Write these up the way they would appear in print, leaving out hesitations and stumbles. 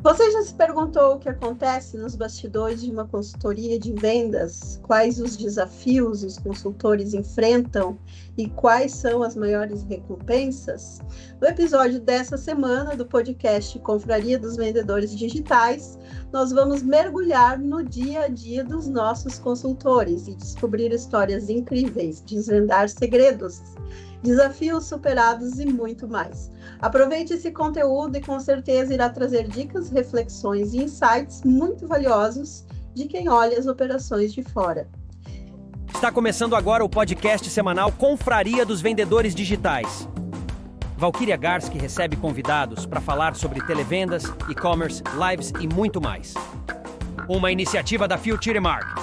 Você já se perguntou o que acontece nos bastidores de uma consultoria de vendas? Quais os desafios os consultores enfrentam e quais são as maiores recompensas? No episódio dessa semana do podcast Confraria dos Vendedores Digitais, nós vamos mergulhar no dia a dia dos nossos consultores e descobrir histórias incríveis, desvendar segredos, desafios superados e muito mais. Aproveite esse conteúdo e com certeza irá trazer dicas, reflexões e insights muito valiosos de quem olha as operações de fora. Está começando agora o podcast semanal Confraria dos Vendedores Digitais. Valquíria Garski recebe convidados para falar sobre televendas, e-commerce, lives e muito mais. Uma iniciativa da Future Mark,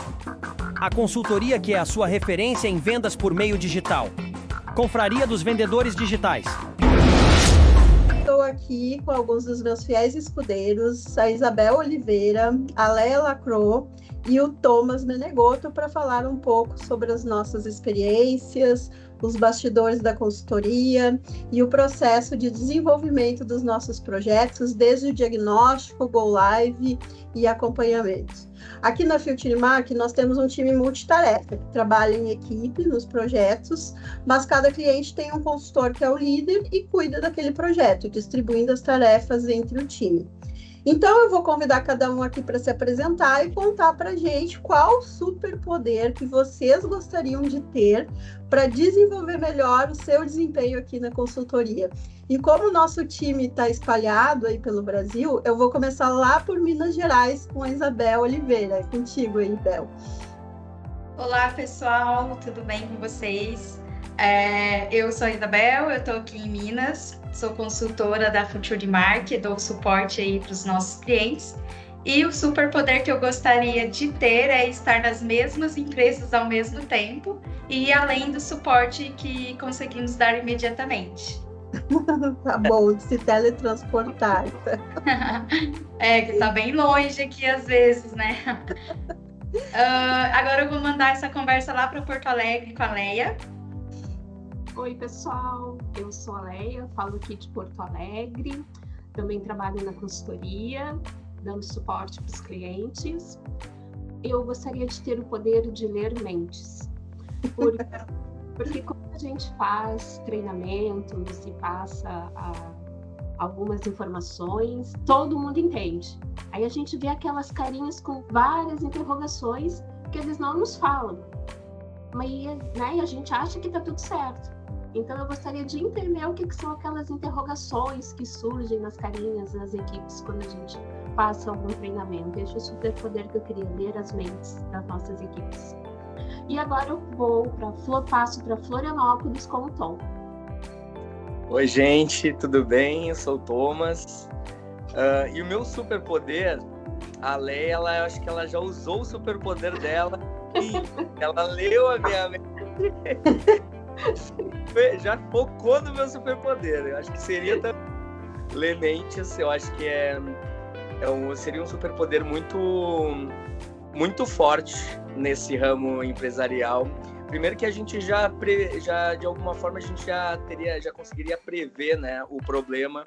a consultoria que é a sua referência em vendas por meio digital. Confraria dos Vendedores Digitais. Estou aqui com alguns dos meus fiéis escudeiros, a Isabel Oliveira, a Leia Lacro e o Thomas Menegoto, para falar um pouco sobre as nossas experiências, os bastidores da consultoria e o processo de desenvolvimento dos nossos projetos, desde o diagnóstico, go live e acompanhamento. Aqui na Future Mark, nós temos um time multitarefa, que trabalha em equipe nos projetos, mas cada cliente tem um consultor que é o líder e cuida daquele projeto, distribuindo as tarefas entre o time. Então, eu vou convidar cada um aqui para se apresentar e contar para a gente qual superpoder que vocês gostariam de ter para desenvolver melhor o seu desempenho aqui na consultoria. E como o nosso time está espalhado aí pelo Brasil, eu vou começar lá por Minas Gerais com a Isabel Oliveira. É contigo aí, Bel. Olá, pessoal, tudo bem com vocês? Eu sou a Isabel, eu estou aqui em Minas, sou consultora da Future Mark, dou suporte aí para os nossos clientes. E o superpoder que eu gostaria de ter é estar nas mesmas empresas ao mesmo tempo e além do suporte que conseguimos dar imediatamente. Tá bom, de se teletransportar. Que tá bem longe aqui às vezes, né? Agora eu vou mandar essa conversa lá para Porto Alegre com a Leia. Oi, pessoal, eu sou a Leia, falo aqui de Porto Alegre, também trabalho na consultoria, dando suporte para os clientes. Eu gostaria de ter o poder de ler mentes, porque quando a gente faz treinamentos e passa algumas informações, todo mundo entende. Aí a gente vê aquelas carinhas com várias interrogações que eles não nos falam, mas né, a gente acha que está tudo certo. Então, eu gostaria de entender o que são aquelas interrogações que surgem nas carinhas das equipes quando a gente passa algum treinamento. Esse é o superpoder que eu queria, ler as mentes das nossas equipes. E agora eu passo para Florianópolis com o Tom. Oi, gente, tudo bem? Eu sou o Thomas. E o meu superpoder, a Leia, eu acho que ela já usou o superpoder dela e ela leu a minha mente. Já focou no meu superpoder. Eu acho que seria também ler mentes. Eu acho que seria um superpoder muito, muito forte nesse ramo empresarial. Primeiro que a gente já de alguma forma a gente já conseguiria prever, né, o problema.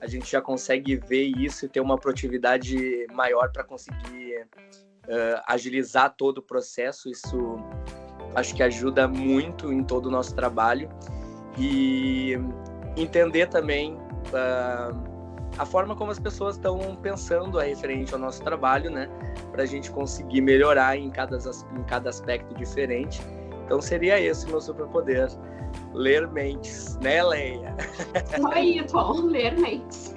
A gente já consegue ver isso e ter uma produtividade maior para conseguir agilizar todo o processo. Isso acho que ajuda muito em todo o nosso trabalho e entender também a forma como as pessoas estão pensando referente ao nosso trabalho, né? Para a gente conseguir melhorar em cada aspecto diferente. Então seria esse o meu superpoder, ler mentes, né, Leia? Aí, Tom, ler mentes.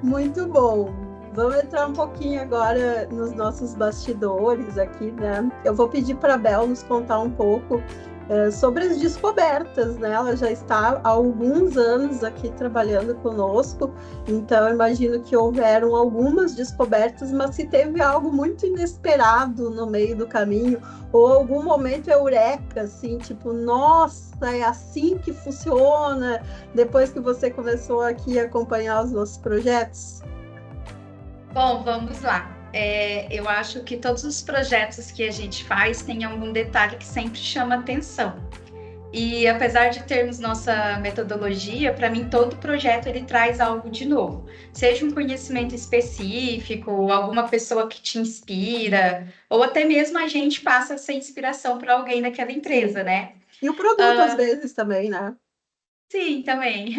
Muito bom. Vamos entrar um pouquinho agora nos nossos bastidores aqui, né? Eu vou pedir para a Bel nos contar um pouco sobre as descobertas, né? Ela já está há alguns anos aqui trabalhando conosco, então eu imagino que houveram algumas descobertas, mas se teve algo muito inesperado no meio do caminho, ou algum momento eureka, assim, tipo, nossa, é assim que funciona, depois que você começou aqui a acompanhar os nossos projetos? Bom, vamos lá. Eu acho que todos os projetos que a gente faz tem algum detalhe que sempre chama atenção. E apesar de termos nossa metodologia, para mim todo projeto ele traz algo de novo. Seja um conhecimento específico, alguma pessoa que te inspira, ou até mesmo a gente passa essa inspiração para alguém daquela empresa, né? E o produto, às vezes, também, né? Sim, também.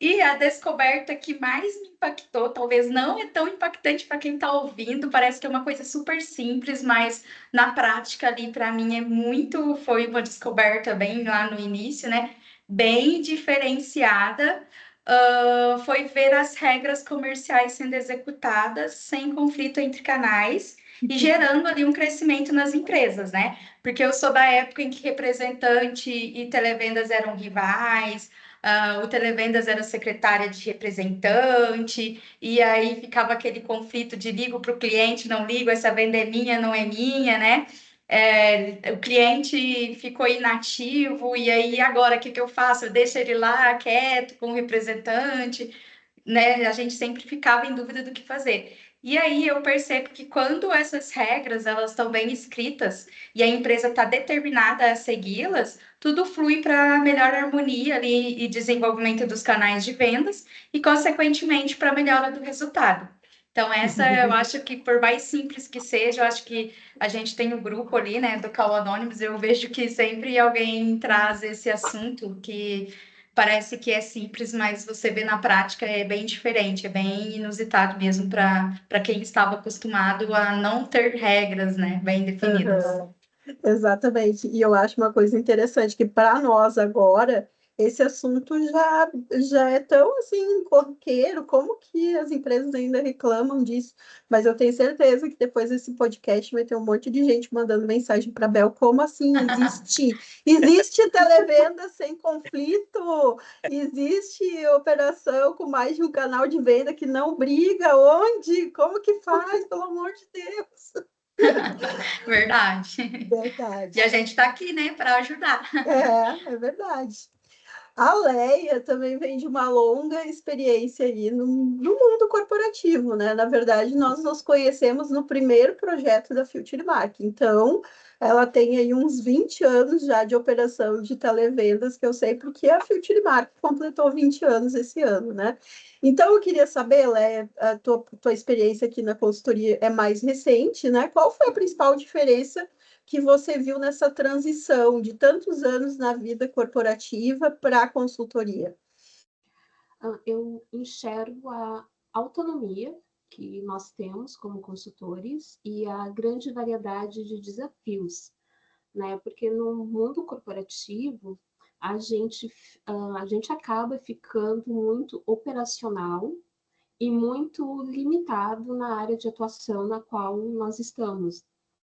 E a descoberta que mais me impactou, talvez não é tão impactante para quem está ouvindo, parece que é uma coisa super simples, mas na prática ali para mim foi uma descoberta bem lá no início, né? Bem diferenciada. Foi ver as regras comerciais sendo executadas sem conflito entre canais e gerando ali um crescimento nas empresas, né? Porque eu sou da época em que representante e televendas eram rivais. O televendas era secretária de representante, e aí ficava aquele conflito de ligo para o cliente, não ligo, essa venda é minha, não é minha, né? O cliente ficou inativo, e aí agora o que eu faço? Eu deixo ele lá quieto com o representante, né? A gente sempre ficava em dúvida do que fazer. E aí eu percebo que quando essas regras elas estão bem escritas e a empresa está determinada a segui-las, tudo flui para melhor harmonia ali e desenvolvimento dos canais de vendas e, consequentemente, para a melhora do resultado. Então, essa eu acho que, por mais simples que seja, eu acho que a gente tem um grupo ali, né, do Call Anonymous, eu vejo que sempre alguém traz esse assunto que parece que é simples, mas você vê na prática é bem diferente, é bem inusitado mesmo para quem estava acostumado a não ter regras, né, bem definidas. Uhum. Exatamente. E eu acho uma coisa interessante que para nós agora esse assunto já é tão assim corriqueiro, como que as empresas ainda reclamam disso? Mas eu tenho certeza que depois desse podcast vai ter um monte de gente mandando mensagem para a Bel, como assim existe televenda sem conflito? Existe operação com mais de um canal de venda que não briga? Onde? Como que faz? Pelo amor de Deus. Verdade. E a Verdade. gente está aqui, né, para ajudar. É verdade. A Leia também vem de uma longa experiência aí no mundo corporativo, né? Na verdade, nós nos conhecemos no primeiro projeto da Future Mark. Então, ela tem aí uns 20 anos já de operação de televendas, que eu sei porque a Future Mark completou 20 anos esse ano, né? Então, eu queria saber, Leia, a tua experiência aqui na consultoria é mais recente, né? Qual foi a principal diferença que você viu nessa transição de tantos anos na vida corporativa para a consultoria? Eu enxergo a autonomia que nós temos como consultores e a grande variedade de desafios, né? Porque no mundo corporativo a gente acaba ficando muito operacional e muito limitado na área de atuação na qual nós estamos.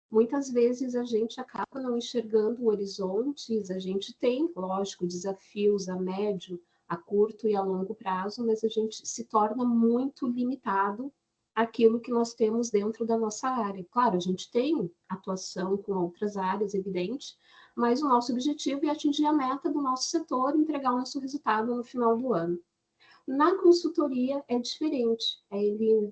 Muitas vezes a gente acaba não enxergando horizontes, a gente tem, lógico, desafios a médio, a curto e a longo prazo, mas a gente se torna muito limitado àquilo que nós temos dentro da nossa área. Claro, a gente tem atuação com outras áreas, evidente, mas o nosso objetivo é atingir a meta do nosso setor, entregar o nosso resultado no final do ano. Na consultoria é diferente,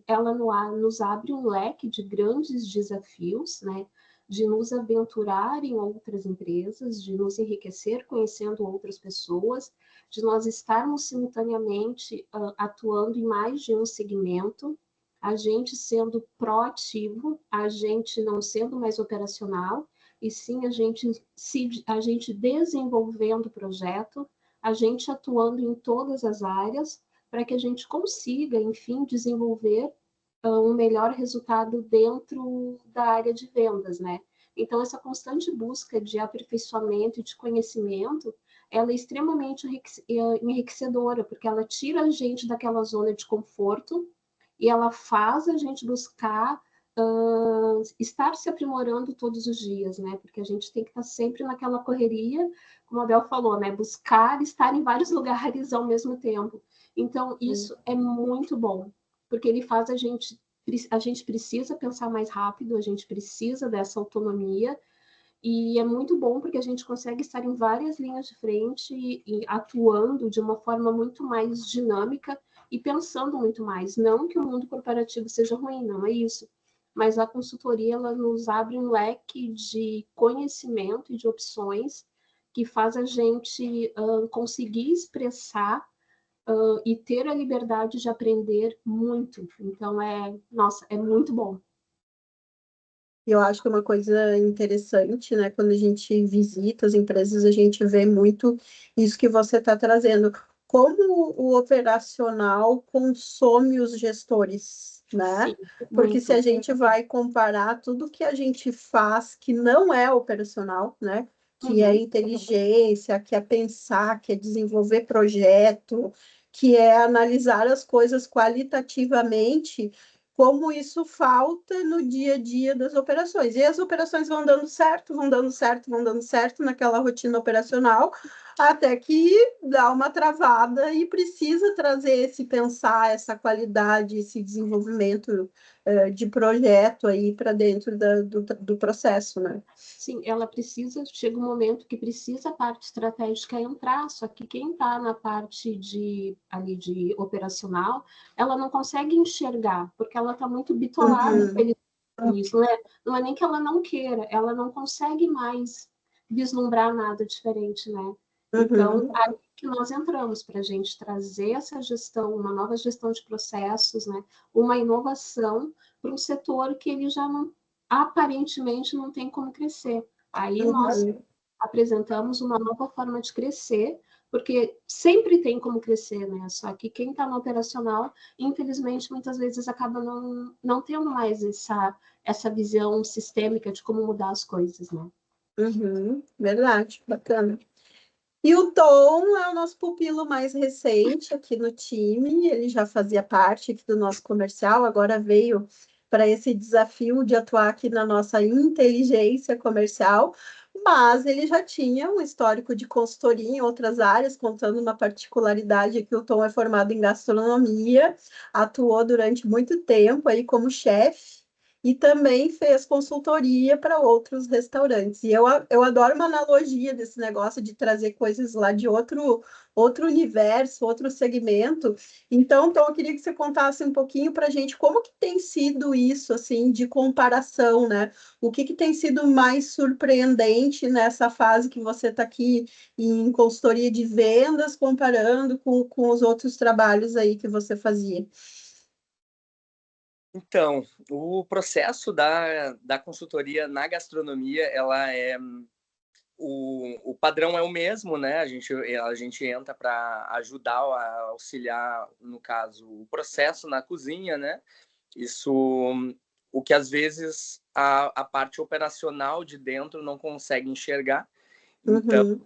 ela nos abre um leque de grandes desafios, né? De nos aventurar em outras empresas, de nos enriquecer conhecendo outras pessoas, de nós estarmos simultaneamente atuando em mais de um segmento, a gente sendo proativo, a gente não sendo mais operacional, e sim a gente desenvolvendo o projeto, a gente atuando em todas as áreas, para que a gente consiga, enfim, desenvolver um melhor resultado dentro da área de vendas, né? Então, essa constante busca de aperfeiçoamento e de conhecimento, ela é extremamente enriquecedora, porque ela tira a gente daquela zona de conforto e ela faz a gente buscar estar se aprimorando todos os dias, né? Porque a gente tem que estar sempre naquela correria, como a Bel falou, né? Buscar estar em vários lugares ao mesmo tempo. Então, isso é muito bom, porque ele faz a gente precisa pensar mais rápido, a gente precisa dessa autonomia, e é muito bom porque a gente consegue estar em várias linhas de frente e atuando de uma forma muito mais dinâmica e pensando muito mais. Não que o mundo corporativo seja ruim, não é isso. Mas a consultoria ela nos abre um leque de conhecimento e de opções que faz a gente conseguir expressar e ter a liberdade de aprender muito. Então, nossa, é muito bom. Eu acho que é uma coisa interessante, né? Quando a gente visita as empresas, a gente vê muito isso que você está trazendo. Como o operacional consome os gestores, né? Sim, Porque se a muito. gente vai comparar tudo que a gente faz que não é operacional, né? Que é inteligência, que é pensar, que é desenvolver projeto, que é analisar as coisas qualitativamente, como isso falta no dia a dia das operações. E as operações vão dando certo, vão dando certo, vão dando certo naquela rotina operacional, até que dá uma travada e precisa trazer esse pensar, essa qualidade, esse desenvolvimento de projeto aí para dentro do processo, né? Sim, ela precisa, chega um momento que precisa a parte estratégica entrar, só que quem está na parte ali de operacional, ela não consegue enxergar, porque ela está muito bitolada com isso, né? Não é nem que ela não queira, ela não consegue mais vislumbrar nada diferente, né? Então, aí que nós entramos para a gente trazer essa gestão, uma nova gestão de processos, né? Uma inovação para um setor que ele já não, aparentemente não tem como crescer. Aí nós apresentamos uma nova forma de crescer, porque sempre tem como crescer, né? Só que quem está no operacional, infelizmente, muitas vezes acaba não tendo mais essa visão sistêmica de como mudar as coisas, né? Verdade, bacana. E o Tom é o nosso pupilo mais recente aqui no time, ele já fazia parte aqui do nosso comercial, agora veio para esse desafio de atuar aqui na nossa inteligência comercial, mas ele já tinha um histórico de consultoria em outras áreas, contando uma particularidade que o Tom é formado em gastronomia, atuou durante muito tempo aí como chefe, e também fez consultoria para outros restaurantes. E eu adoro uma analogia desse negócio de trazer coisas lá de outro universo, outro segmento. Então, eu queria que você contasse um pouquinho para a gente como que tem sido isso, assim, de comparação, né? O que tem sido mais surpreendente nessa fase que você está aqui em consultoria de vendas, comparando com os outros trabalhos aí que você fazia? Então, o processo da consultoria na gastronomia, o padrão é o mesmo, né? A gente entra para ajudar, a auxiliar, no caso, o processo na cozinha, né? Isso, o que às vezes a parte operacional de dentro não consegue enxergar. Então,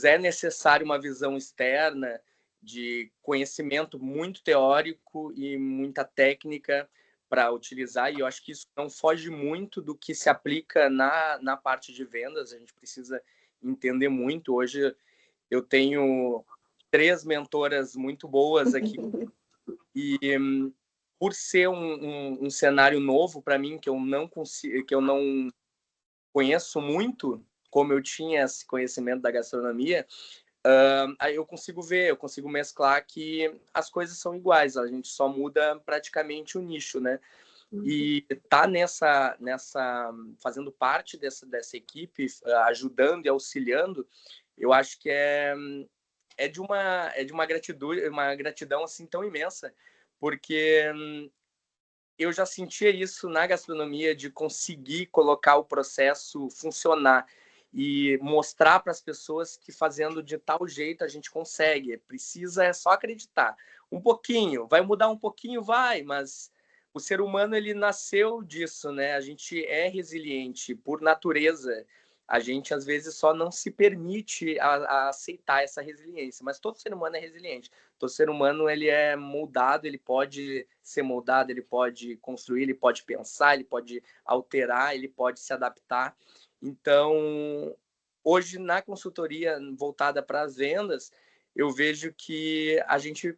é necessário uma visão externa de conhecimento muito teórico e muita técnica para utilizar, e eu acho que isso não foge muito do que se aplica na parte de vendas. A gente precisa entender muito. Hoje eu tenho 3 mentoras muito boas aqui, e por ser um cenário novo para mim, que eu não conheço muito, como eu tinha esse conhecimento da gastronomia, aí eu consigo mesclar que as coisas são iguais, a gente só muda praticamente o nicho, né? E tá fazendo parte dessa equipe, ajudando e auxiliando, eu acho que é de uma gratidão assim tão imensa, porque eu já sentia isso na gastronomia, de conseguir colocar o processo funcionar e mostrar para as pessoas que fazendo de tal jeito a gente consegue. É só acreditar. Um pouquinho, vai mudar um pouquinho, vai, mas o ser humano, ele nasceu disso, né? A gente é resiliente por natureza. A gente às vezes só não se permite a aceitar essa resiliência, mas todo ser humano é resiliente. Todo ser humano, ele é moldado, ele pode ser moldado, ele pode construir, ele pode pensar, ele pode alterar, ele pode se adaptar. Então, hoje na consultoria voltada para as vendas, eu vejo que a gente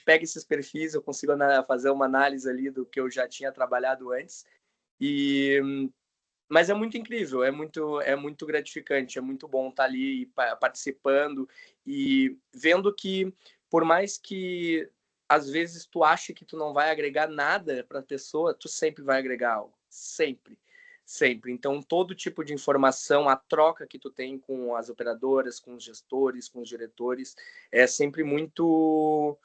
pega esses perfis, eu consigo fazer uma análise ali do que eu já tinha trabalhado antes, mas é muito incrível, é muito gratificante, é muito bom estar ali participando e vendo que, por mais que às vezes tu ache que tu não vai agregar nada para a pessoa, tu sempre vai agregar algo, sempre. sempre. Então, todo tipo de informação, a troca que tu tem com as operadoras, com os gestores, com os diretores, é sempre muito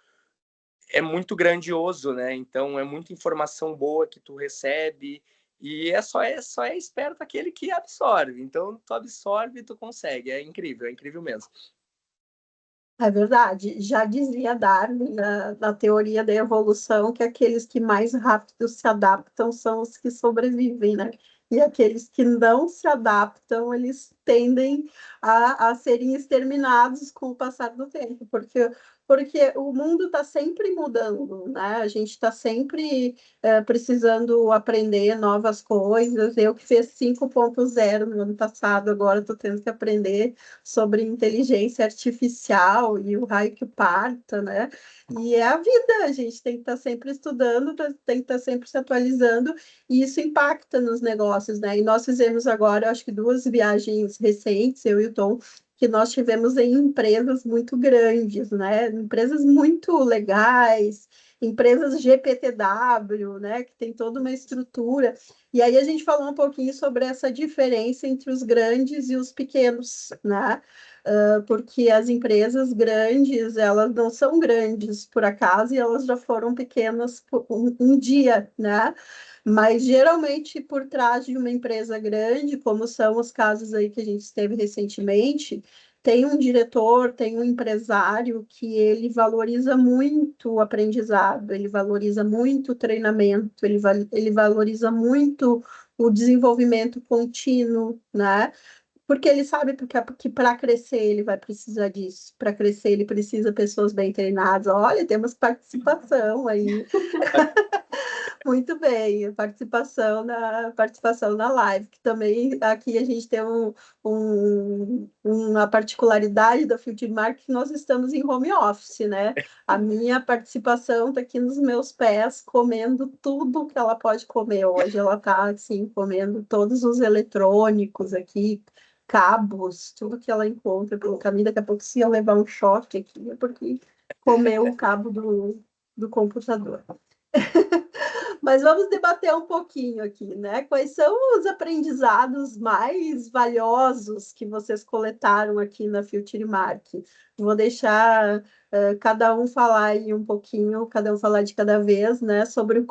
grandioso, né? Então, é muita informação boa que tu recebe e só é esperto aquele que absorve. Então, tu absorve e tu consegue. É incrível mesmo. É verdade. Já dizia Darwin na teoria da evolução que aqueles que mais rápido se adaptam são os que sobrevivem, né? E aqueles que não se adaptam, eles tendem a serem exterminados com o passar do tempo, porque o mundo está sempre mudando, né? A gente está sempre precisando aprender novas coisas. Eu que fiz 5.0 no ano passado, agora estou tendo que aprender sobre inteligência artificial e o raio que parta, né? E é a vida, a gente tem que estar sempre estudando, tem que estar sempre se atualizando, e isso impacta nos negócios, né? E nós fizemos agora, acho que 2 viagens recentes, eu e o Tom, que nós tivemos em empresas muito grandes, né? Empresas muito legais, empresas GPTW, né? Que tem toda uma estrutura. E aí a gente falou um pouquinho sobre essa diferença entre os grandes e os pequenos, né? Porque as empresas grandes, elas não são grandes por acaso, e elas já foram pequenas por um dia, né? Mas geralmente por trás de uma empresa grande, como são os casos aí que a gente teve recentemente, tem um diretor, tem um empresário que ele valoriza muito o aprendizado, ele valoriza muito o treinamento, ele valoriza muito o desenvolvimento contínuo, né? Porque ele sabe que para crescer ele vai precisar disso. Para crescer ele precisa de pessoas bem treinadas. Olha, temos participação aí. Muito bem, participação na live, que também aqui a gente tem uma particularidade da Future Market, que nós estamos em home office, né? A minha participação está aqui nos meus pés, comendo tudo que ela pode comer hoje. Ela está assim, comendo todos os eletrônicos aqui, cabos, tudo que ela encontra pelo caminho. Daqui a pouco, se eu levar um choque aqui, é porque comeu o cabo do computador. Mas vamos debater um pouquinho aqui, né? Quais são os aprendizados mais valiosos que vocês coletaram aqui na Future Mark? Vou deixar cada um falar aí um pouquinho, cada um falar de cada vez, né? Sobre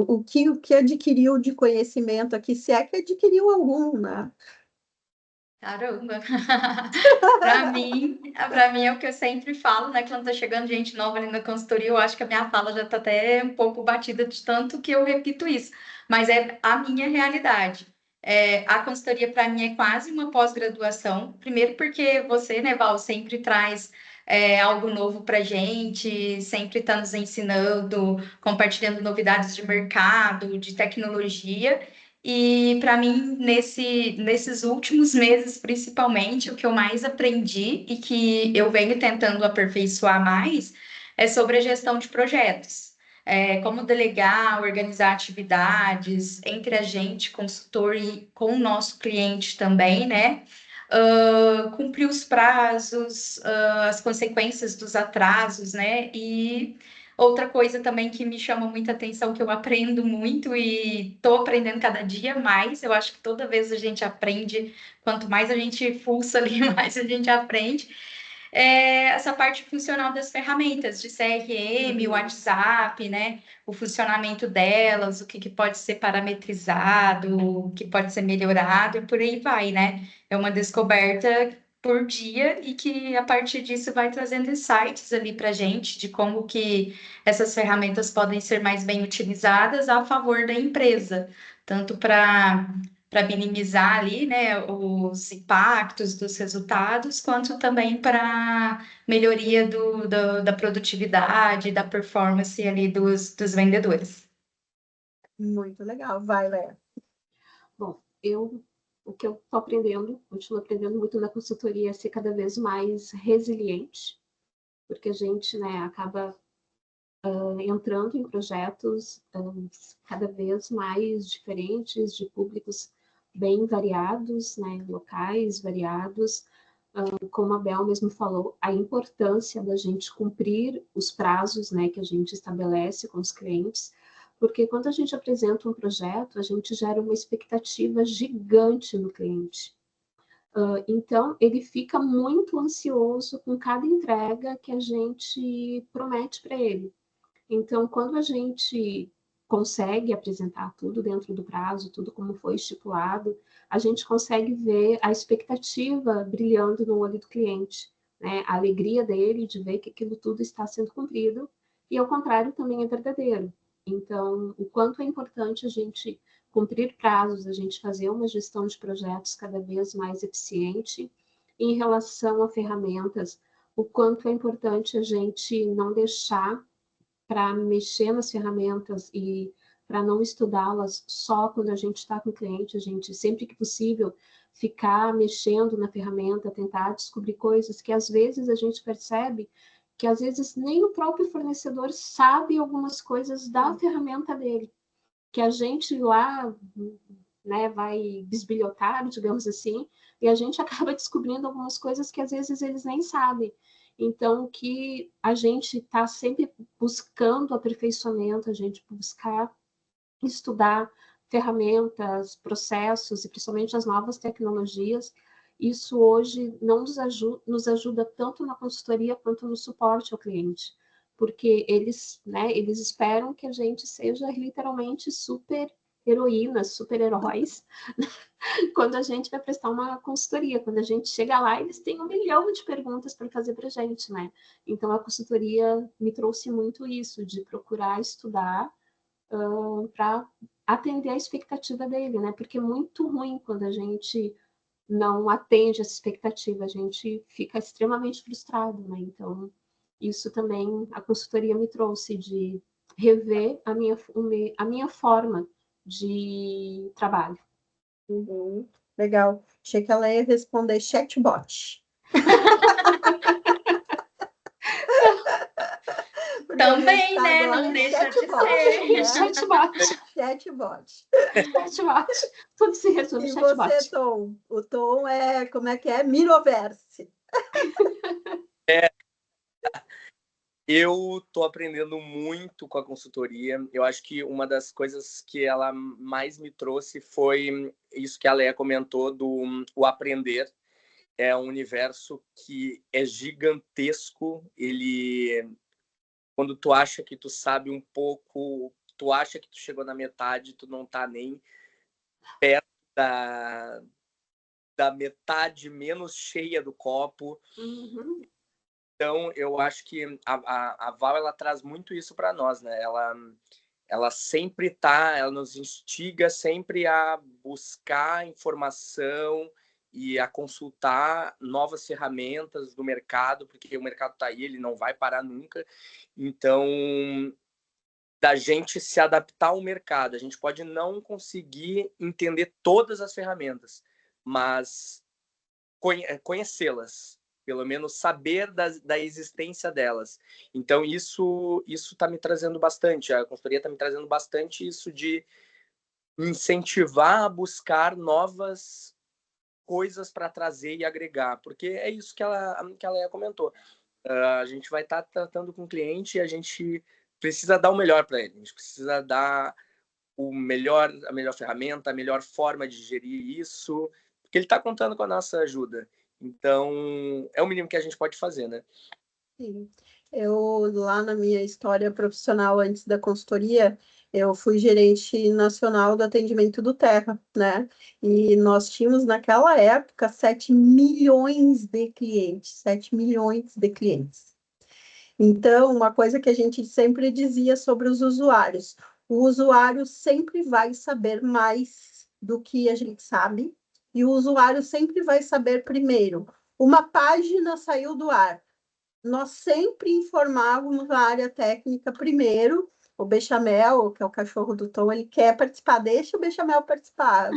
o que adquiriu de conhecimento aqui, se é que adquiriu algum, né? Caramba! Para mim é o que eu sempre falo, né? Quando tá chegando gente nova ali na consultoria, eu acho que a minha fala já tá até um pouco batida de tanto que eu repito isso. Mas é a minha realidade. A consultoria para mim é quase uma pós-graduação. Primeiro porque você, né, Val, sempre traz algo novo para gente, sempre está nos ensinando, compartilhando novidades de mercado, de tecnologia. E para mim, nesses últimos meses, principalmente, o que eu mais aprendi e que eu venho tentando aperfeiçoar mais é sobre a gestão de projetos. Como delegar, organizar atividades entre a gente, consultor, e com o nosso cliente também, né? Cumprir os prazos, as consequências dos atrasos, né? E outra coisa também que me chama muita atenção, que eu aprendo muito e estou aprendendo cada dia mais, eu acho que toda vez a gente aprende, quanto mais a gente fuça ali, mais a gente aprende, essa parte funcional das ferramentas de CRM, WhatsApp, né? O funcionamento delas, o que pode ser parametrizado, o que pode ser melhorado e por aí vai, né? É uma descoberta por dia e que a partir disso vai trazendo insights ali para a gente de como que essas ferramentas podem ser mais bem utilizadas a favor da empresa, tanto para minimizar ali, né, os impactos dos resultados, quanto também para melhoria da produtividade, da performance ali dos vendedores. Muito legal. Vai, Léa. Bom, o que eu estou aprendendo, continuo aprendendo muito na consultoria, é ser cada vez mais resiliente, porque a gente, né, acaba entrando em projetos cada vez mais diferentes, de públicos bem variados, né, locais variados. Como a Bel mesmo falou, a importância da gente cumprir os prazos, né, que a gente estabelece com os clientes, Porque quando a gente apresenta um projeto, a gente gera uma expectativa gigante no cliente. Então, ele fica muito ansioso com cada entrega que a gente promete para ele. Então, quando a gente consegue apresentar tudo dentro do prazo, tudo como foi estipulado, a gente consegue ver a expectativa brilhando no olho do cliente, né? A alegria dele de ver que aquilo tudo está sendo cumprido, e ao contrário também é verdadeiro. Então, o quanto é importante a gente cumprir prazos, a gente fazer uma gestão de projetos cada vez mais eficiente. Em relação a ferramentas, o quanto é importante a gente não deixar para mexer nas ferramentas e para não estudá-las só quando a gente está com o cliente, a gente, sempre que possível, ficar mexendo na ferramenta, tentar descobrir coisas que às vezes a gente percebe que às vezes nem o próprio fornecedor sabe algumas coisas da ferramenta dele, que a gente lá, né, vai bisbilhotar, digamos assim, e a gente acaba descobrindo algumas coisas que às vezes eles nem sabem. Então, que a gente está sempre buscando aperfeiçoamento, a gente buscar estudar ferramentas, processos e principalmente as novas tecnologias, isso hoje não nos ajuda tanto na consultoria quanto no suporte ao cliente, porque eles, né, eles esperam que a gente seja literalmente super heroínas, super heróis, quando a gente vai prestar uma consultoria. Quando a gente chega lá, eles têm 1 milhão de perguntas para fazer para a gente, né? Então, a consultoria me trouxe muito isso, de procurar estudar para atender a expectativa dele, né? Porque é muito ruim quando a gente não atende essa expectativa, a gente fica extremamente frustrado, né? Então, isso também a consultoria me trouxe, de rever a minha forma de trabalho. Uhum. Legal. Achei que ela ia responder chatbot. Porque a gente Também, tá né? agora Não em deixa de chatbot, ser. né? Chatbot. Chatbot. Chatbot. Tudo se resume E em você, chatbot. Tom? O Tom é, como é que é? Miroverse. Eu tô aprendendo muito com a consultoria. Eu acho que uma das coisas que ela mais me trouxe foi isso que a Leia comentou do o aprender. É um universo que é gigantesco. Ele, quando tu acha que tu sabe um pouco, tu acha que tu chegou na metade, tu não tá nem perto da metade menos cheia do copo. Uhum. Então, eu acho que a Val, ela traz muito isso para nós, né? Ela sempre ela nos instiga sempre a buscar informação e a consultar novas ferramentas do mercado, porque o mercado está aí, ele não vai parar nunca. Então, da gente se adaptar ao mercado, a gente pode não conseguir entender todas as ferramentas, mas conhecê-las, pelo menos saber da existência delas. Então, isso está me trazendo bastante, a consultoria está me trazendo bastante isso de incentivar a buscar novas coisas para trazer e agregar, porque é isso que ela comentou. A gente vai estar tratando com o cliente e a gente precisa dar o melhor para ele, a gente precisa dar a melhor ferramenta, a melhor forma de gerir isso, porque ele está contando com a nossa ajuda. Então, é o mínimo que a gente pode fazer, né? Sim. Eu, lá na minha história profissional antes da consultoria, eu fui gerente nacional do atendimento do Terra, né? E nós tínhamos, naquela época, 7 milhões de clientes, 7 milhões de clientes. Então, uma coisa que a gente sempre dizia sobre os usuários, o usuário sempre vai saber mais do que a gente sabe, e o usuário sempre vai saber primeiro. Uma página saiu do ar, nós sempre informávamos a área técnica primeiro. O Bechamel, que é o cachorro do Tom, ele quer participar, deixa o Bechamel participar.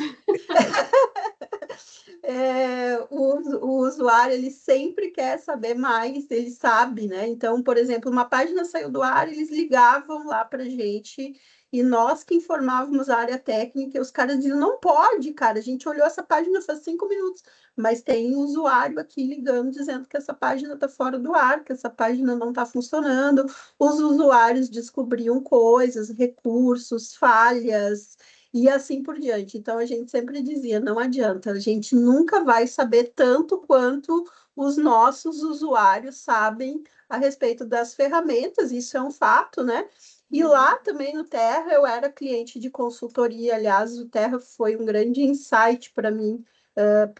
o usuário ele sempre quer saber mais, ele sabe, né? Então, por exemplo, uma página saiu do ar, eles ligavam lá para a gente e nós que informávamos a área técnica, e os caras diziam, não pode, cara, a gente olhou essa página faz 5 minutos, mas tem um usuário aqui ligando dizendo que essa página está fora do ar, que essa página não está funcionando. Os usuários descobriam coisas, recursos, falhas, e assim por diante. Então, a gente sempre dizia, não adianta, a gente nunca vai saber tanto quanto os nossos usuários sabem a respeito das ferramentas, isso é um fato, né? E lá também no Terra, eu era cliente de consultoria, aliás, o Terra foi um grande insight para mim,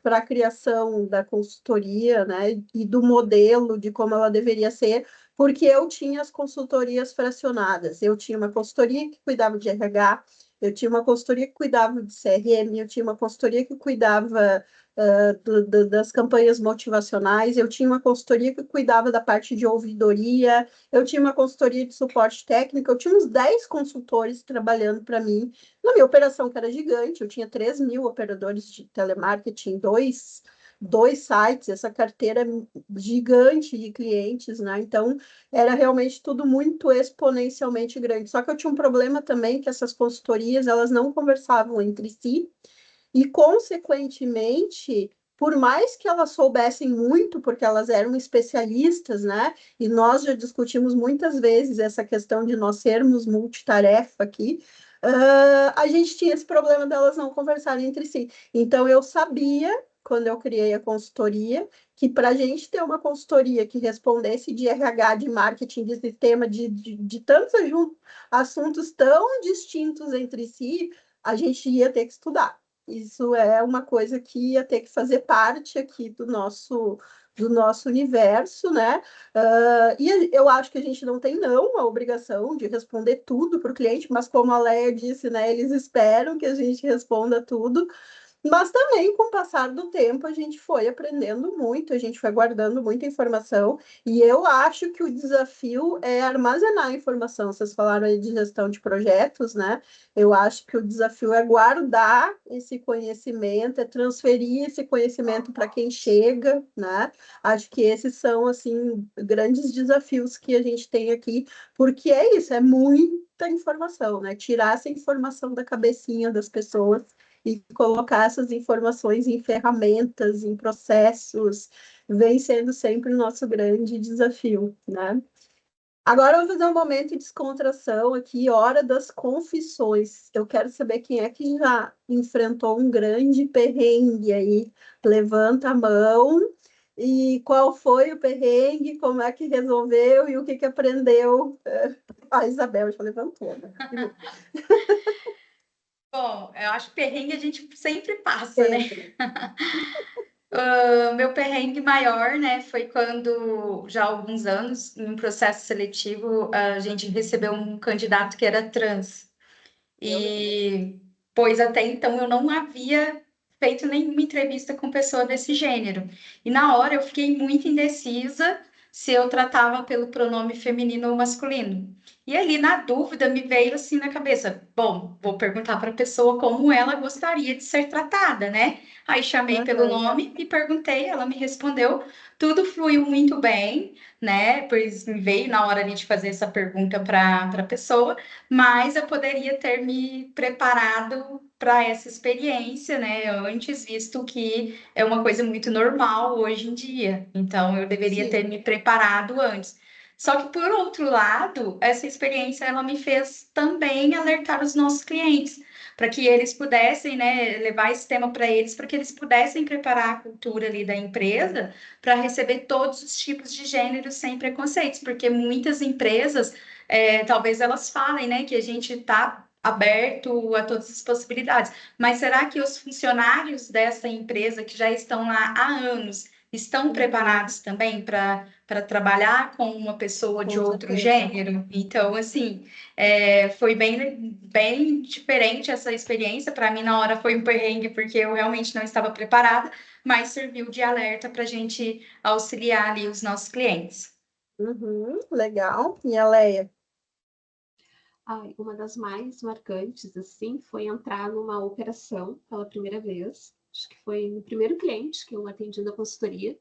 para a criação da consultoria, né, e do modelo, de como ela deveria ser, porque eu tinha as consultorias fracionadas, eu tinha uma consultoria que cuidava de RH, eu tinha uma consultoria que cuidava de CRM, eu tinha uma consultoria que cuidava das campanhas motivacionais, eu tinha uma consultoria que cuidava da parte de ouvidoria, eu tinha uma consultoria de suporte técnico, eu tinha uns 10 consultores trabalhando para mim, na minha operação que era gigante, eu tinha 3.000 operadores de telemarketing, dois sites, essa carteira gigante de clientes, né? Então, era realmente tudo muito exponencialmente grande. Só que eu tinha um problema também que essas consultorias, elas não conversavam entre si e, consequentemente, por mais que elas soubessem muito, porque elas eram especialistas, né? E nós já discutimos muitas vezes essa questão de nós sermos multitarefa aqui, a gente tinha esse problema delas não conversarem entre si. Então, eu sabia, quando eu criei a consultoria, que para a gente ter uma consultoria que respondesse de RH, de marketing, de sistema, de tantos assuntos tão distintos entre si, a gente ia ter que estudar. Isso é uma coisa que ia ter que fazer parte aqui do nosso universo, né? E eu acho que a gente não tem, não, a obrigação de responder tudo para o cliente, mas como a Leia disse, né, eles esperam que a gente responda tudo. Mas também, com o passar do tempo, a gente foi aprendendo muito, a gente foi guardando muita informação, e eu acho que o desafio é armazenar a informação. Vocês falaram aí de gestão de projetos, né? Eu acho que o desafio é guardar esse conhecimento, é transferir esse conhecimento para quem chega, né? Acho que esses são, assim, grandes desafios que a gente tem aqui, porque é isso, é muita informação, né? Tirar essa informação da cabecinha das pessoas e colocar essas informações em ferramentas, em processos, vem sendo sempre o nosso grande desafio, né? Agora eu vou fazer um momento de descontração aqui, hora das confissões. Eu quero saber quem é que já enfrentou um grande perrengue aí. Levanta a mão. E qual foi o perrengue, como é que resolveu e o que aprendeu? A Isabel já levantou, né? Bom, eu acho que perrengue a gente sempre passa, né? Sempre. Meu perrengue maior, né, foi quando, já há alguns anos, em um processo seletivo, a gente recebeu um candidato que era trans. E, pois até então eu não havia feito nenhuma entrevista com pessoa desse gênero. E na hora eu fiquei muito indecisa se eu tratava pelo pronome feminino ou masculino. E ali, na dúvida, me veio assim na cabeça: bom, vou perguntar para a pessoa como ela gostaria de ser tratada, né? Aí chamei pelo nome e perguntei, ela me respondeu, tudo fluiu muito bem, né? Pois me veio na hora ali de fazer essa pergunta para a pessoa, mas eu poderia ter me preparado para essa experiência, né, antes, visto que é uma coisa muito normal hoje em dia. Então, eu deveria ter me preparado antes. Só que, por outro lado, essa experiência ela me fez também alertar os nossos clientes, para que eles pudessem, né, levar esse tema para eles, para que eles pudessem preparar a cultura ali da empresa para receber todos os tipos de gêneros sem preconceitos, porque muitas empresas talvez elas falem, né, que a gente está aberto a todas as possibilidades. Mas será que os funcionários dessa empresa que já estão lá há anos estão preparados também para trabalhar com uma pessoa de outro gênero? Então, assim, foi bem diferente essa experiência. Para mim, na hora foi um perrengue, porque eu realmente não estava preparada, mas serviu de alerta para a gente auxiliar ali os nossos clientes. Legal. E a Leia? Uma das mais marcantes, assim, foi entrar numa operação pela primeira vez. acho que foi o primeiro cliente que eu atendi da consultoria,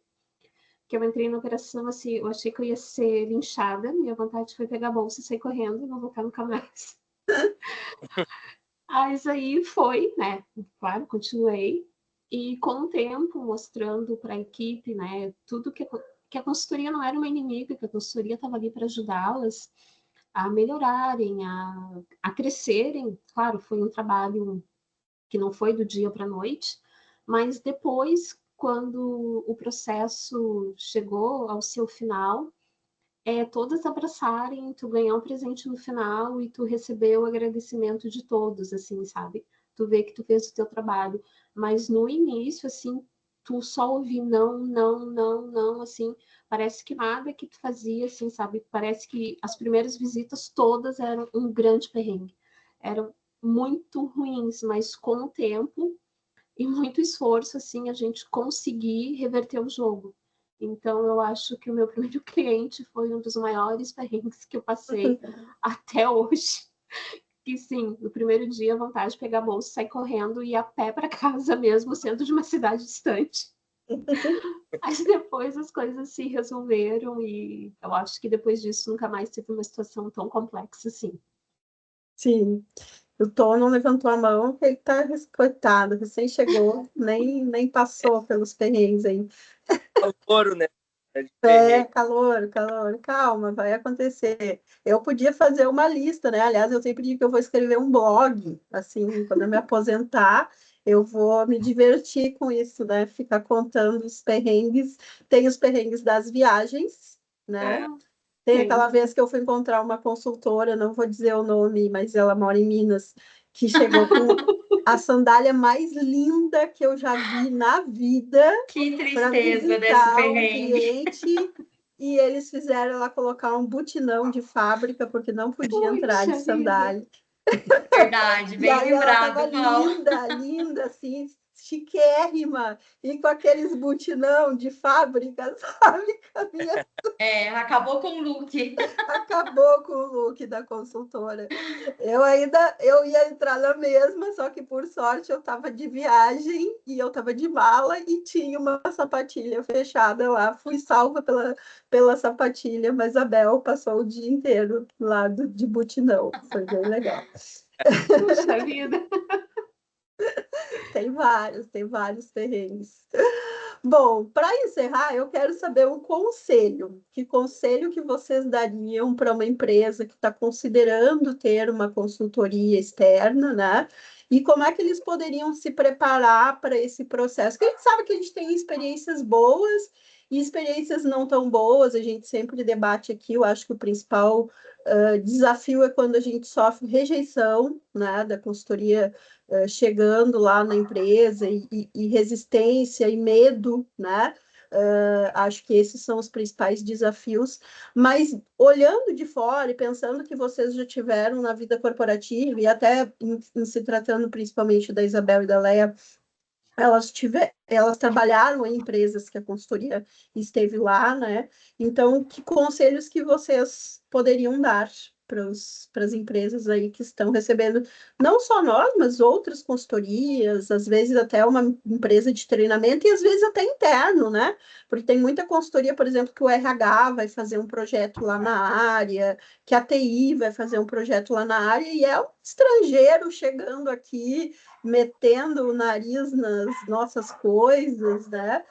que eu entrei na operação, assim, eu achei que eu ia ser linchada, minha vontade foi pegar a bolsa e sair correndo e não voltar nunca mais. Mas aí foi, né? Claro, continuei. E com o tempo, mostrando para a equipe, né, tudo que a consultoria não era uma inimiga, que a consultoria estava ali para ajudá-las a melhorarem, a crescerem. Claro, foi um trabalho que não foi do dia para a noite, mas depois, quando o processo chegou ao seu final, todas abraçarem, tu ganhar um presente no final e tu receber o agradecimento de todos, assim, sabe? Tu vê que tu fez o teu trabalho, mas no início, assim, tu só ouvir não, não, não, não, assim, parece que nada que tu fazia, assim, sabe? Parece que as primeiras visitas todas eram um grande perrengue, eram muito ruins, mas com o tempo e muito esforço, assim, a gente conseguir reverter o jogo. Então, eu acho que o meu primeiro cliente foi um dos maiores perrengues que eu passei até hoje. Que sim, no primeiro dia, a vontade de pegar a bolsa, sair correndo e ir a pé para casa mesmo, sendo de uma cidade distante. Mas depois as coisas se resolveram e eu acho que depois disso nunca mais teve uma situação tão complexa assim. Sim. O Tom não levantou a mão, ele tá coitado, recém chegou, nem passou pelos perrengues aí. Ouro, né? De É, perrengue. calor, calor, calma, vai acontecer. Eu podia fazer uma lista, né? Aliás, eu sempre digo que eu vou escrever um blog, assim, quando eu me aposentar, eu vou me divertir com isso, né? Ficar contando os perrengues. Tem os perrengues das viagens, né? Ah, Tem aquela sim. vez que eu fui encontrar uma consultora, não vou dizer o nome, mas ela mora em Minas, que chegou com a sandália mais linda que eu já vi na vida Que para tristeza desse visitar um perrengue. cliente e eles fizeram ela colocar um botinão de fábrica porque não podia entrar de Puxa vida. sandália. Verdade, E bem aí ela tava lembrado, Paulo. linda, linda, assim, chiquérrima, e com aqueles butinão de fábrica, sabe? Caminha, Acabou com o look. acabou com o look da consultora. Eu ia entrar na mesma, só que por sorte eu estava de viagem e eu estava de mala e tinha uma sapatilha fechada lá. Fui salva pela sapatilha, mas a Bel passou o dia inteiro lá de butinão. Foi bem legal. Puxa vida. Tem vários perrengues. Bom, para encerrar, eu quero saber um conselho. Que conselho que vocês dariam para uma empresa que está considerando ter uma consultoria externa, né? E como é que eles poderiam se preparar para esse processo? Porque a gente sabe que a gente tem experiências boas e experiências não tão boas, a gente sempre debate aqui, eu acho que o principal desafio é quando a gente sofre rejeição, né, da consultoria chegando lá na empresa e resistência e medo, né? Acho que esses são os principais desafios, mas olhando de fora e pensando que vocês já tiveram na vida corporativa, e até em se tratando principalmente da Isabel e da Leia, elas trabalharam em empresas que a consultoria esteve lá, né? Então, que conselhos que vocês poderiam dar para as empresas aí que estão recebendo, não só nós, mas outras consultorias, às vezes até uma empresa de treinamento e às vezes até interno, né? Porque tem muita consultoria, por exemplo, que o RH vai fazer um projeto lá na área, que a TI vai fazer um projeto lá na área, e é um estrangeiro chegando aqui metendo o nariz nas nossas coisas, né?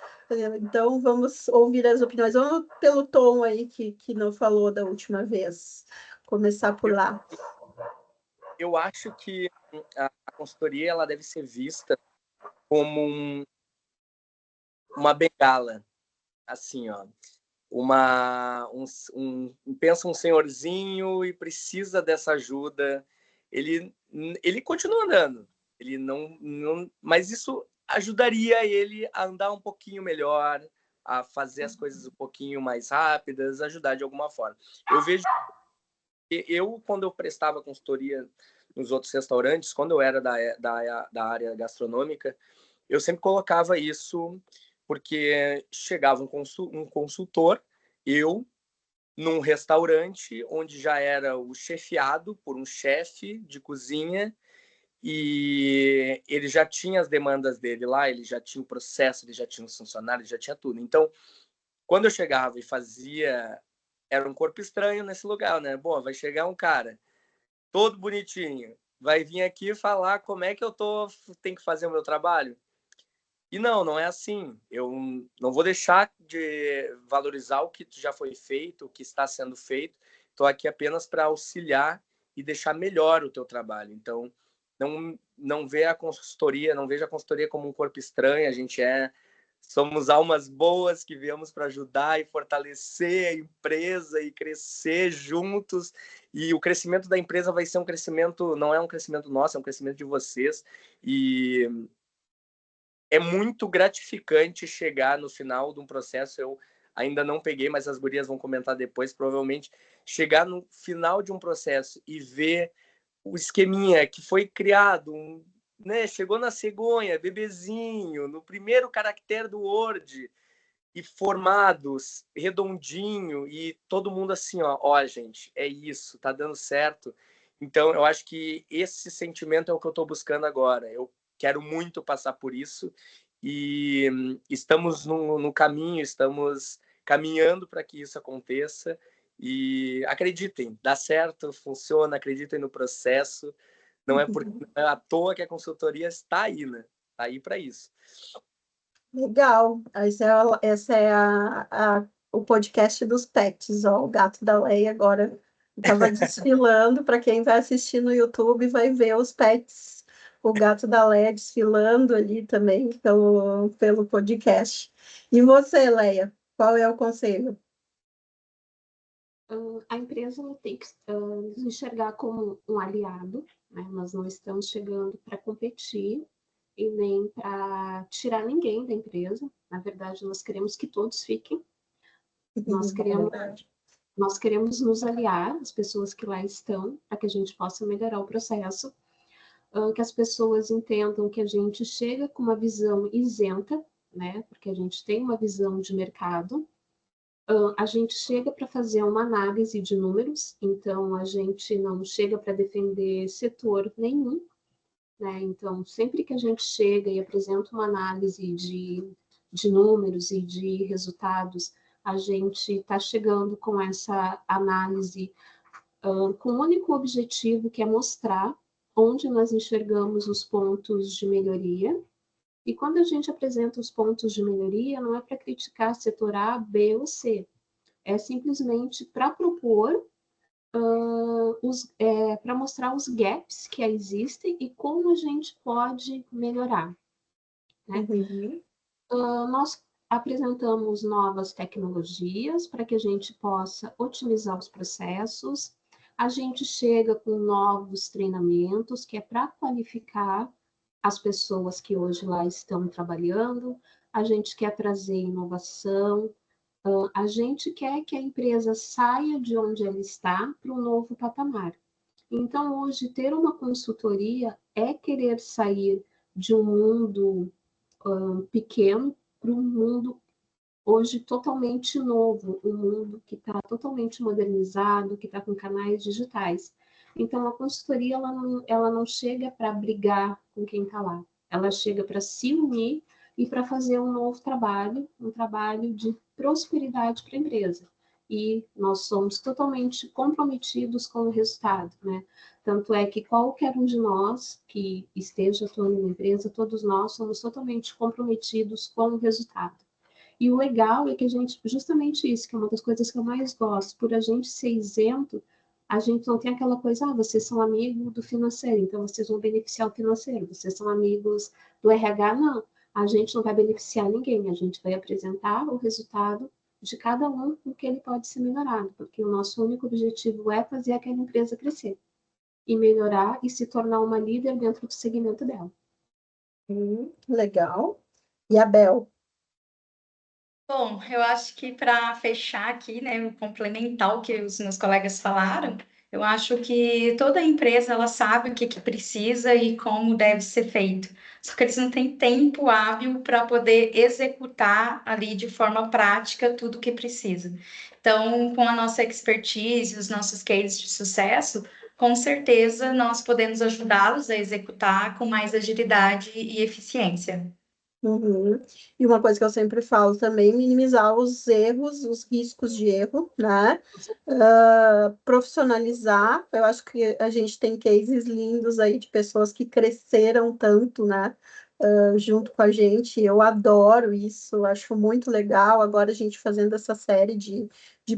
Então, vamos ouvir as opiniões. Vamos pelo Tom aí que não falou da última vez. Começar por lá. Eu acho que a consultoria ela deve ser vista como uma bengala, assim, ó. Pensa um senhorzinho e precisa dessa ajuda. Ele continua andando, ele não, mas isso ajudaria ele a andar um pouquinho melhor, a fazer as coisas um pouquinho mais rápidas, ajudar de alguma forma. Eu vejo quando eu prestava consultoria nos outros restaurantes, quando eu era da área gastronômica, eu sempre colocava isso porque chegava um consultor, eu, num restaurante onde já era o chefiado por um chefe de cozinha, e ele já tinha as demandas dele lá, ele já tinha o processo, ele já tinha os funcionários, já tinha tudo. Então, quando eu chegava e fazia, era um corpo estranho nesse lugar, né? Bom, vai chegar um cara todo bonitinho, vai vir aqui falar como é que tenho que fazer o meu trabalho. E não é assim. Eu não vou deixar de valorizar o que já foi feito, o que está sendo feito. Estou aqui apenas para auxiliar e deixar melhor o teu trabalho. Então, não veja a consultoria como um corpo estranho. Somos almas boas que viemos para ajudar e fortalecer a empresa e crescer juntos. E o crescimento da empresa vai ser um crescimento, não é um crescimento nosso, é um crescimento de vocês. E é muito gratificante chegar no final de um processo. Eu ainda não peguei, mas as gurias vão comentar depois, provavelmente, chegar no final de um processo e ver o esqueminha que foi criado, né? Chegou na cegonha, bebezinho, no primeiro caractere do Word, e formados, redondinho, e todo mundo assim, ó, gente, é isso, tá dando certo. Então, eu acho que esse sentimento é o que eu estou buscando agora. Eu quero muito passar por isso e estamos no caminho, estamos caminhando para que isso aconteça. E acreditem, dá certo, funciona, acreditem no processo. Não é à toa que a consultoria está aí, né? Está aí para isso. Legal. Essa é o podcast dos pets, ó. O gato da Leia agora estava desfilando. Para quem vai assistir no YouTube, vai ver os pets, o gato da Leia desfilando ali também pelo podcast. E você, Leia, qual é o conselho? A empresa tem que nos enxergar como um aliado, né? Nós não estamos chegando para competir e nem para tirar ninguém da empresa. Na verdade, nós queremos que todos fiquem. Nós queremos nos aliar às pessoas que lá estão, para que a gente possa melhorar o processo, que as pessoas entendam que a gente chega com uma visão isenta, né? Porque a gente tem uma visão de mercado. A gente chega para fazer uma análise de números, então a gente não chega para defender setor nenhum, né? Então, sempre que a gente chega e apresenta uma análise de números e de resultados, a gente está chegando com essa análise com o único objetivo que é mostrar onde nós enxergamos os pontos de melhoria. E quando a gente apresenta os pontos de melhoria, não é para criticar setor A, B ou C, é simplesmente para propor, para mostrar os gaps que existem e como a gente pode melhorar. Né? Nós apresentamos novas tecnologias para que a gente possa otimizar os processos. A gente chega com novos treinamentos, que é para qualificar as pessoas que hoje lá estão trabalhando. A gente quer trazer inovação. A gente quer que a empresa saia de onde ela está para um novo patamar. Então, hoje, ter uma consultoria é querer sair de um mundo pequeno para um mundo hoje totalmente novo, um mundo que está totalmente modernizado, que está com canais digitais. Então, a consultoria ela não chega para brigar com quem está lá, ela chega para se unir e para fazer um novo trabalho, um trabalho de prosperidade para a empresa. E nós somos totalmente comprometidos com o resultado, né? Tanto é que qualquer um de nós que esteja atuando na empresa, todos nós somos totalmente comprometidos com o resultado. E o legal é que a gente, justamente isso, que é uma das coisas que eu mais gosto, por a gente ser isento, a gente não tem aquela coisa, vocês são amigos do financeiro, então vocês vão beneficiar o financeiro, vocês são amigos do RH, não. A gente não vai beneficiar ninguém, a gente vai apresentar o resultado de cada um com que ele pode ser melhorado, porque o nosso único objetivo é fazer aquela empresa crescer e melhorar e se tornar uma líder dentro do segmento dela. Legal. E a Bel? Bom, eu acho que para fechar aqui, né, complementar o que os meus colegas falaram, eu acho que toda empresa ela sabe o que precisa e como deve ser feito. Só que eles não têm tempo hábil para poder executar ali de forma prática tudo o que precisa. Então, com a nossa expertise, os nossos cases de sucesso, com certeza nós podemos ajudá-los a executar com mais agilidade e eficiência. Uhum. E uma coisa que eu sempre falo também, minimizar os erros, os riscos de erro, né? Profissionalizar, eu acho que a gente tem cases lindos aí de pessoas que cresceram tanto, né? Junto com a gente, eu adoro isso, acho muito legal. Agora a gente fazendo essa série de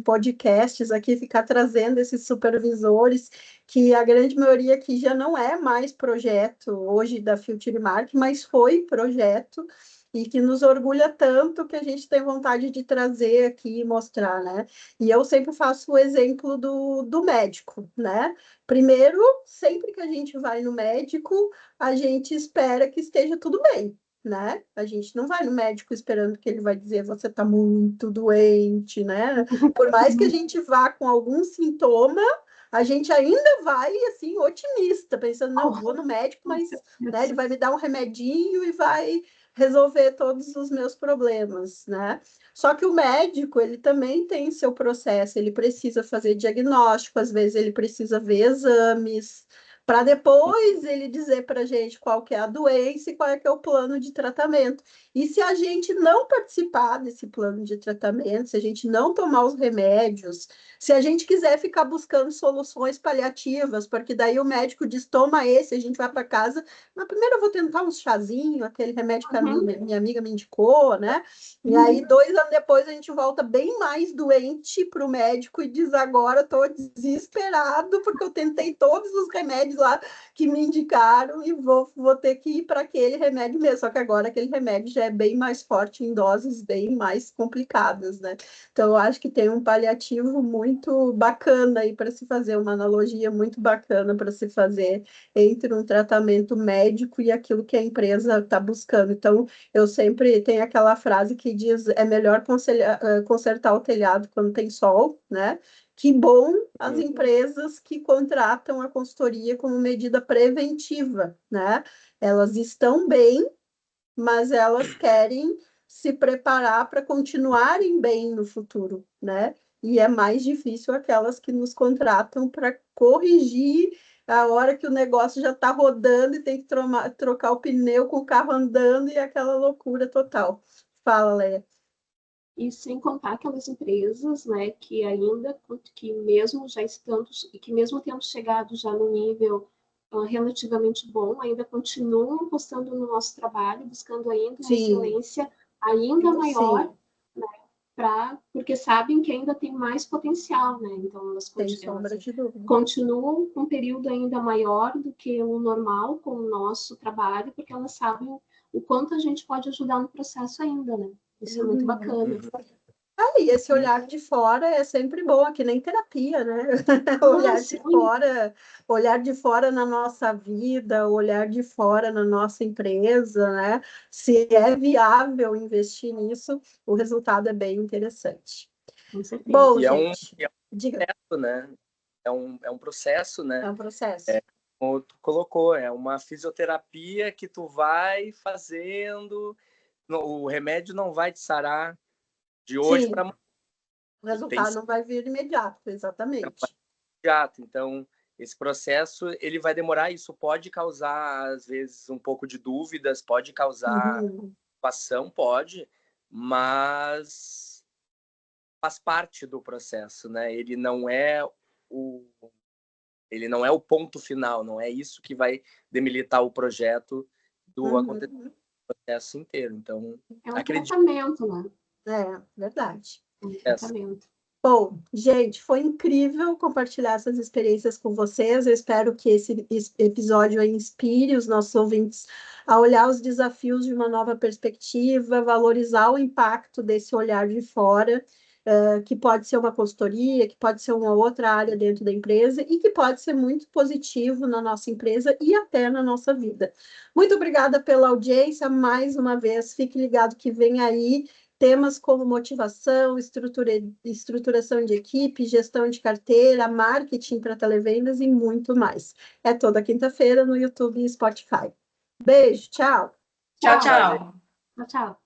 podcasts aqui, ficar trazendo esses supervisores, que a grande maioria aqui já não é mais projeto hoje da Future Mark, mas foi projeto, e que nos orgulha tanto que a gente tem vontade de trazer aqui e mostrar, né? E eu sempre faço o exemplo do médico, né? Primeiro, sempre que a gente vai no médico, a gente espera que esteja tudo bem, né? A gente não vai no médico esperando que ele vai dizer você está muito doente, né? Por mais que a gente vá com algum sintoma, a gente ainda vai, assim, otimista, pensando, não, vou no médico, mas né, ele vai me dar um remedinho e vai resolver todos os meus problemas, né? Só que o médico, ele também tem seu processo, ele precisa fazer diagnóstico, às vezes ele precisa ver exames, para depois ele dizer para a gente qual que é a doença e qual é que é o plano de tratamento. E se a gente não participar desse plano de tratamento, se a gente não tomar os remédios, se a gente quiser ficar buscando soluções paliativas, porque daí o médico diz, toma esse, a gente vai para casa, mas primeiro eu vou tentar um chazinho, aquele remédio que a minha amiga me indicou, né? E aí, 2 anos depois, a gente volta bem mais doente para o médico e diz, agora estou desesperado, porque eu tentei todos os remédios lá que me indicaram e vou ter que ir para aquele remédio mesmo. Só que agora aquele remédio já é bem mais forte em doses bem mais complicadas, né? Então, eu acho que tem um paliativo muito bacana aí para se fazer, uma analogia muito bacana para se fazer entre um tratamento médico e aquilo que a empresa está buscando. Então, eu sempre tenho aquela frase que diz, é melhor consertar o telhado quando tem sol, né? Que bom as empresas que contratam a consultoria como medida preventiva, né? Elas estão bem, mas elas querem se preparar para continuarem bem no futuro, né? E é mais difícil aquelas que nos contratam para corrigir a hora que o negócio já está rodando e tem que trocar o pneu com o carro andando e aquela loucura total. Fala, Leia. E sem contar aquelas empresas, né, que ainda, que mesmo já estando, que mesmo tendo chegado já no nível relativamente bom, ainda continuam apostando no nosso trabalho, buscando ainda uma excelência ainda maior, Sim. né, porque sabem que ainda tem mais potencial, né? Então elas continuam com um período ainda maior do que o normal com o nosso trabalho, porque elas sabem o quanto a gente pode ajudar no processo ainda, né? Isso é muito bacana. E esse olhar de fora é sempre bom, aqui nem terapia, né? Olhar de fora na nossa vida, olhar de fora na nossa empresa, né? Se é viável investir nisso, o resultado é bem interessante. Com certeza. Bom, E gente, é um processo, né? É um processo, né? É um processo. Como tu colocou, é uma fisioterapia que tu vai fazendo, o remédio não vai te sarar de hoje para amanhã. O resultado não vai vir imediato, exatamente. Imediato. Então, esse processo ele vai demorar, isso pode causar, às vezes, um pouco de dúvidas, pode causar preocupação, pode, mas faz parte do processo, né? Ele não é o ponto final, não é isso que vai demilitar o projeto do acontecimento, processo inteiro. Então, é um tratamento, né? É, verdade. Um tratamento. Bom, gente, foi incrível compartilhar essas experiências com vocês. Eu espero que esse episódio inspire os nossos ouvintes a olhar os desafios de uma nova perspectiva, valorizar o impacto desse olhar de fora, que pode ser uma consultoria, que pode ser uma outra área dentro da empresa e que pode ser muito positivo na nossa empresa e até na nossa vida. Muito obrigada pela audiência mais uma vez. Fique ligado que vem aí temas como motivação, estruturação de equipe, gestão de carteira, marketing para televendas e muito mais. É toda quinta-feira no YouTube e Spotify. Beijo, tchau. Tchau, tchau. Tchau.